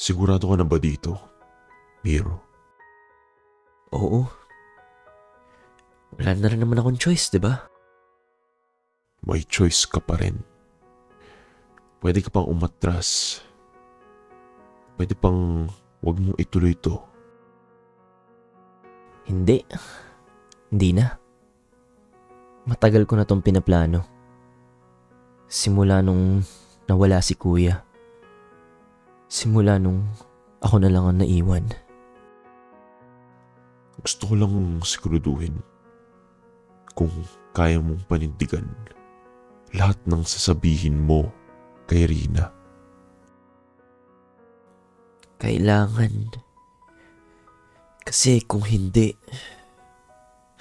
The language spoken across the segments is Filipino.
Sigurado ka na ba dito, Miro? Oo. Wala na rin naman akong choice, di ba? May choice ka pa rin. Pwede ka pang umatras. Pwede pang wag mong ituloy ito. Hindi. Hindi na. Matagal ko na tong pinaplano. Simula nung nawala si kuya. Simula nung ako na lang ang naiwan. Gusto ko lang siguraduhin kung kaya mong panindigan lahat ng sasabihin mo kay Rina. Kailangan. Kasi kung hindi,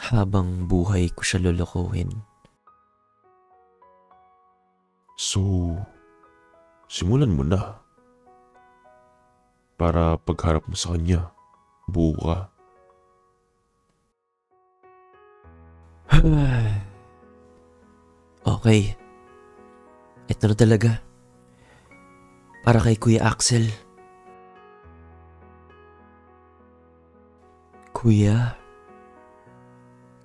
habang buhay ko siya lolokohin. So, simulan mo na. Para pagharap mo sa kanya, buo ka. Okay. Ito na talaga. Para kay Kuya Axel. Kuya,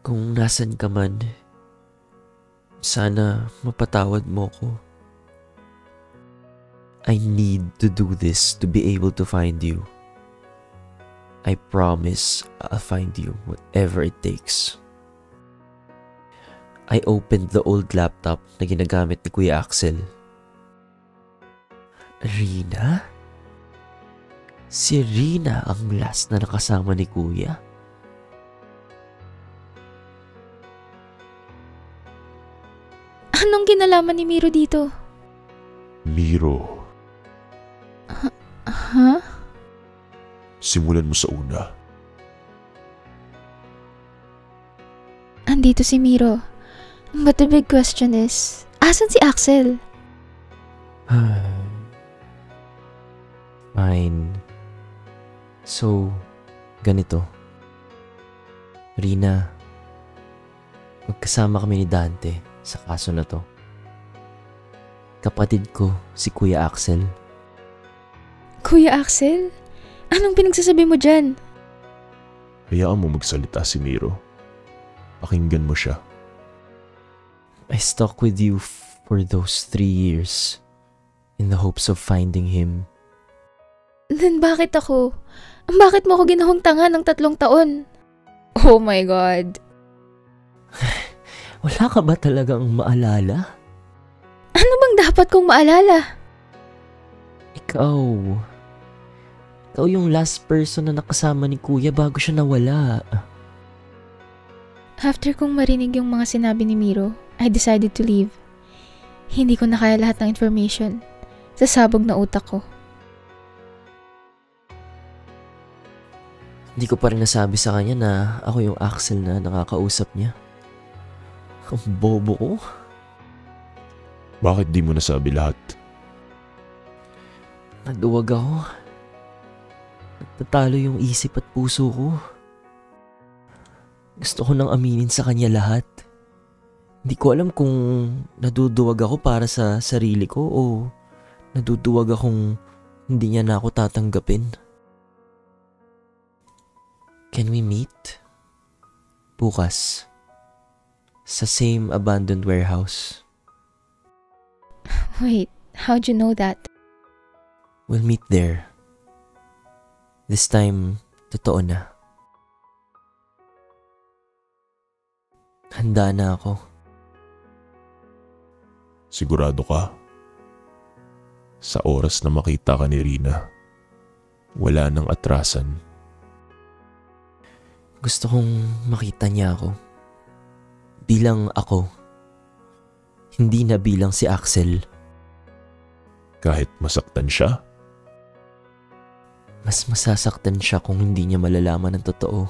kung nasan ka man, sana mapatawad mo ko. I need to do this to be able to find you. I promise I'll find you whatever it takes. I opened the old laptop na ginagamit ni Kuya Axel. Rina? Si Rina ang last na nakasama ni Kuya? Anong kinalaman ni Miro dito? Miro, Ha? simulan mo sa una. Andito si Miro. But the big question is, asan si Axel? Fine. So, ganito. Rina, magkasama kami ni Dante sa kaso na to. Kapatid ko si Kuya Axel. Kuya Axel? Anong pinagsasabi mo dyan? Hayaan mo magsalita si Miro. Pakinggan mo siya. I stuck with you for those 3 years in the hopes of finding him. Then bakit ako? Bakit mo ako ginawang tanga ng 3 taon? Oh my God. Wala ka ba talagang maalala? Ano bang dapat kong maalala? Ikaw yung last person na nakasama ni Kuya bago siya nawala. After kong marinig yung mga sinabi ni Miro, I decided to leave. Hindi ko na kaya lahat ng information. Sasabog na utak ko. Hindi ko pa rin nasabi sa kanya na ako yung Axel na nakakausap niya. Ang bobo ko. Bakit di mo nasabi lahat? Naduwag ako. Nagtatalo yung isip at puso ko. Gusto ko nang aminin sa kanya lahat. Hindi ko alam kung naduduwag ako para sa sarili ko o naduduwag akong hindi niya na ako tatanggapin. Can we meet? Bukas. Sa same abandoned warehouse. Wait, how'd you know that? We'll meet there. This time, totoo na. Handa na ako. Sigurado ka? Sa oras na makita ka ni Rina, wala nang atrasan. Gusto kong makita niya ako. Bilang ako. Hindi na bilang si Axel. Kahit masaktan siya? Mas masasaktan siya kung hindi niya malalaman ang totoo.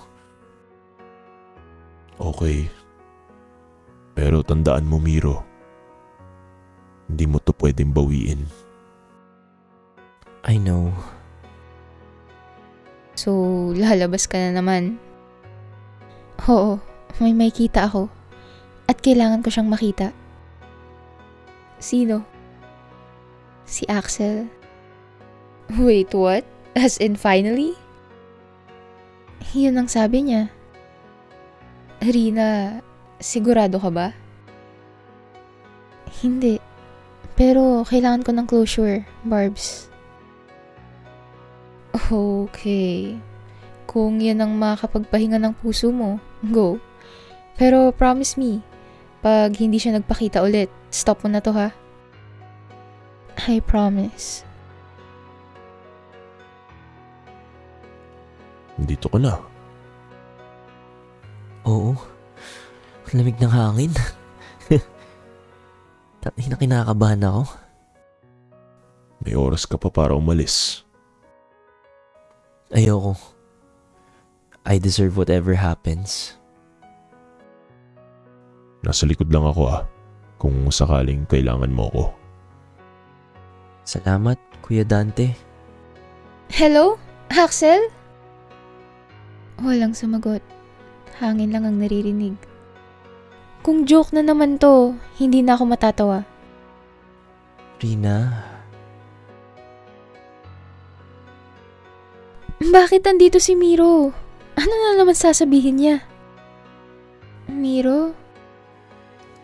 Okay. Pero tandaan mo, Miro. Hindi mo to pwedeng bawiin. I know. So, lalabas ka na naman. Oo, may kita ako. At kailangan ko siyang makita. Sino? Si Axel. Wait, what? As in finally? Yun ang sabi niya. Rina, sigurado ka ba? Hindi. Pero kailangan ko ng closure, Barbs. Okay. Kung yan ang makakapagpahinga ng puso mo, go. Pero promise me, pag hindi siya nagpakita ulit, stop mo na to ha. I promise. Dito ka na. Oo. Lamig ng hangin. Kinakabahan ako. May oras ka pa para umalis. Ayoko. I deserve whatever happens. Nasa likod lang ako kung sakaling kailangan mo ko. Salamat, Kuya Dante. Hello? Axel? Walang sumagot. Hangin lang ang naririnig. Kung joke na naman to, hindi na ako matatawa. Rina? Bakit nandito si Miro? Ano na naman sasabihin niya? Miro?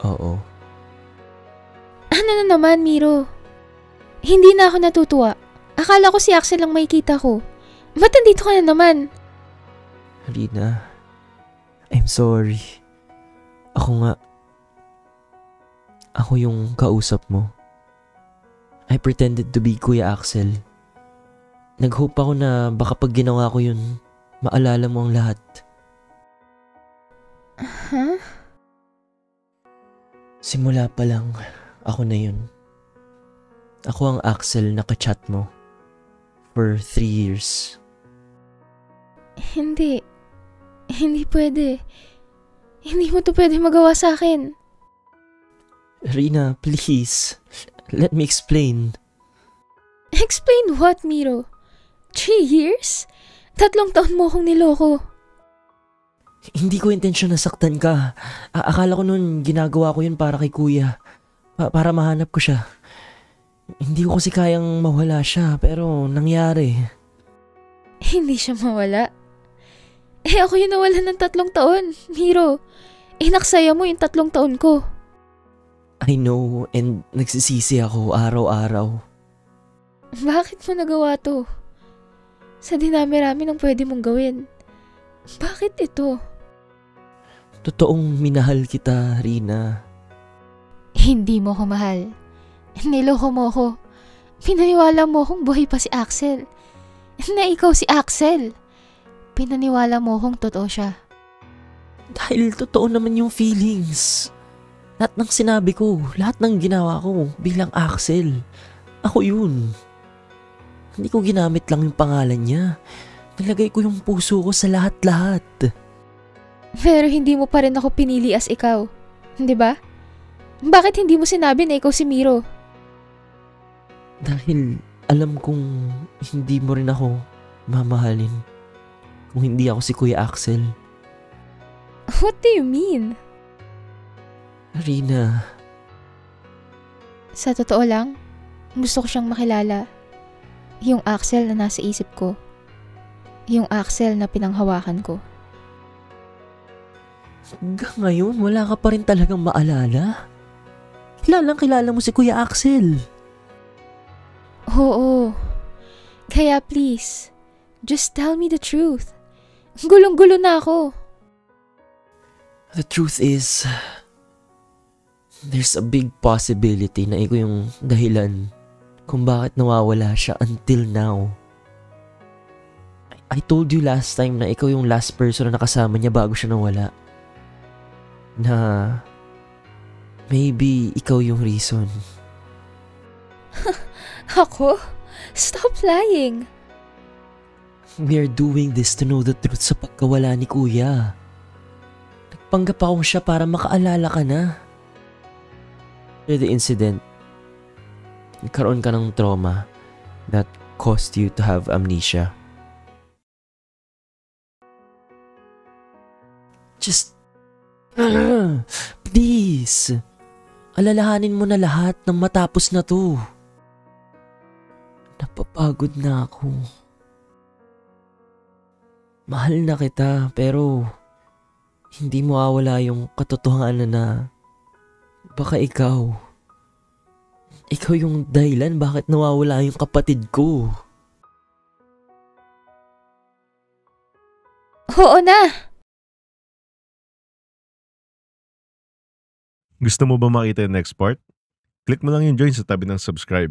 Oo. Ano na naman, Miro? Hindi na ako natutuwa. Akala ko si Axel lang makikita ko. Ba't nandito ka na naman? Rina, I'm sorry. Ako yung kausap mo. I pretended to be Kuya Axel. Nag-hope ako na baka pag ginawa ko yun, maalala mo ang lahat. Huh? Simula pa lang, ako na yun. Ako ang Axel na ka-chat mo for 3 years. Hindi. Hindi pwede. Hindi mo to pwede magawa sa akin. Rina, please. Let me explain. Explain what, Miro? 3 years? 3 taon mo akong niloko. Hindi ko intensyon na saktan ka. Akala ko nun ginagawa ko yun para kay Kuya. Para mahanap ko siya. Hindi ko kasi kayang mawala siya, pero nangyari. Hindi siya mawala. Ako yung nawalan ng 3 taon, Miro. Inaksaya mo yung 3 taon ko. I know, and nagsisisi ako araw-araw. Bakit mo nagawa to? Sa dinami-rami ng pwede mong gawin. Bakit ito? Totoong minahal kita, Rina. Hindi mo ko mahal. Niloko mo ko. Pinaniwala mo kong buhay pa si Axel. Na ikaw si Axel. Pinaniwala mo kong totoo siya. Dahil totoo naman yung feelings. Lahat ng sinabi ko, lahat ng ginawa ko bilang Axel. Ako yun. Hindi ko ginamit lang yung pangalan niya. Nilagay ko yung puso ko sa lahat-lahat. Pero hindi mo pa rin ako pinili as ikaw. Hindi ba? Bakit hindi mo sinabi na ikaw si Miro? Dahil alam kong hindi mo rin ako mamahalin kung hindi ako si Kuya Axel. What do you mean? Rina. Sa totoo lang, gusto ko siyang makilala. Yung Axel na nasa isip ko. Yung Axel na pinanghawakan ko. Hanggang ngayon, wala ka pa rin talagang maalala? Kilala mo si Kuya Axel. Oo. Kaya please, just tell me the truth. Gulong-gulo na ako. The truth is, there's a big possibility na ikaw yung dahilan kung bakit nawawala siya until now. I told you last time na ikaw yung last person na nakasama niya bago siya nawala. Na maybe ikaw yung reason. Ako? Stop lying. We are doing this to know the truth sa pagkawala ni Kuya. Nagpanggap akong siya para makaalala ka na. After the incident, nagkaroon ka ng trauma that caused you to have amnesia. Just, please, alalahanin mo na lahat ng matapos na to. Napapagod na ako. Mahal na kita, pero hindi mawawala yung katotohanan na baka ikaw yung dahilan bakit nawawala yung kapatid ko. Oo na! Gusto mo ba makita yung next part? Click mo lang yung join sa tabi ng subscribe.